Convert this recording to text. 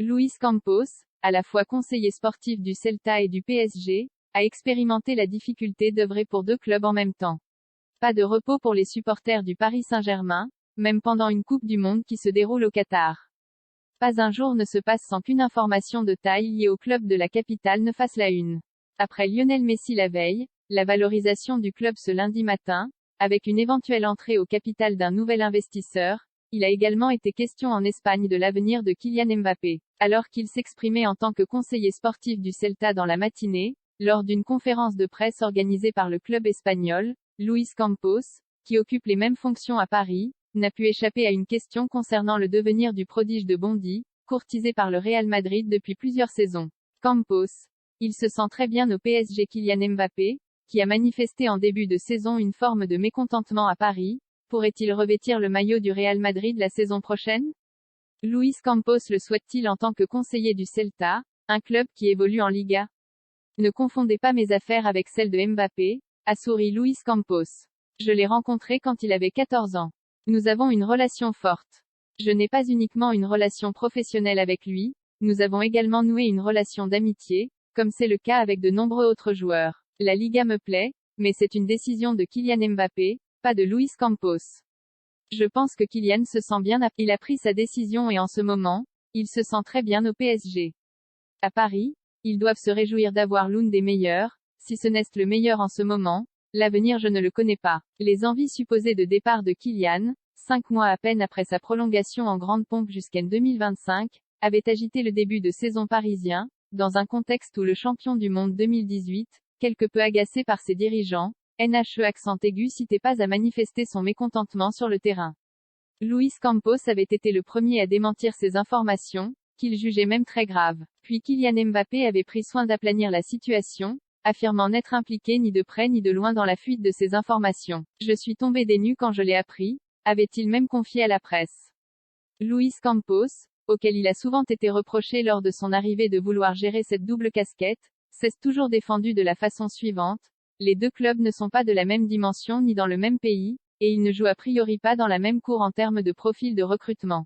Luis Campos, à la fois conseiller sportif du Celta et du PSG, a expérimenté la difficulté d'œuvrer pour deux clubs en même temps. Pas de repos pour les supporters du Paris Saint-Germain, même pendant une Coupe du Monde qui se déroule au Qatar. Pas un jour ne se passe sans qu'une information de taille liée au club de la capitale ne fasse la une. Après Lionel Messi la veille, la valorisation du club ce lundi matin, avec une éventuelle entrée au capital d'un nouvel investisseur, il a également été question en Espagne de l'avenir de Kylian Mbappé. Alors qu'il s'exprimait en tant que conseiller sportif du Celta dans la matinée, lors d'une conférence de presse organisée par le club espagnol, Luis Campos, qui occupe les mêmes fonctions à Paris, n'a pu échapper à une question concernant le devenir du prodige de Bondy, courtisé par le Real Madrid depuis plusieurs saisons. Campos. Il se sent très bien au PSG. Kylian Mbappé, qui a manifesté en début de saison une forme de mécontentement à Paris, pourrait-il revêtir le maillot du Real Madrid la saison prochaine? Luis Campos le souhaite-t-il en tant que conseiller du Celta, un club qui évolue en Liga? Ne confondez pas mes affaires avec celles de Mbappé, a souri Luis Campos. Je l'ai rencontré quand il avait 14 ans. Nous avons une relation forte. Je n'ai pas uniquement une relation professionnelle avec lui, nous avons également noué une relation d'amitié, comme c'est le cas avec de nombreux autres joueurs. La Liga me plaît, mais c'est une décision de Kylian Mbappé, pas de Luis Campos. Je pense que Kylian se sent bien. Il a pris sa décision et en ce moment, il se sent très bien au PSG. À Paris, ils doivent se réjouir d'avoir l'une des meilleures, si ce n'est le meilleur en ce moment. L'avenir je ne le connais pas. Les envies supposées de départ de Kylian, 5 mois à peine après sa prolongation en grande pompe jusqu'en 2025, avaient agité le début de saison parisien, dans un contexte où le champion du monde 2018, quelque peu agacé par ses dirigeants, NHE accent aigu citait pas à manifester son mécontentement sur le terrain. Luis Campos avait été le premier à démentir ces informations, qu'il jugeait même très graves. Puis Kylian Mbappé avait pris soin d'aplanir la situation, affirmant n'être impliqué ni de près ni de loin dans la fuite de ces informations. Je suis tombé des nues quand je l'ai appris, avait-il même confié à la presse. Luis Campos, auquel il a souvent été reproché lors de son arrivée de vouloir gérer cette double casquette, s'est toujours défendu de la façon suivante: les deux clubs ne sont pas de la même dimension ni dans le même pays, et ils ne jouent a priori pas dans la même cour en termes de profil de recrutement.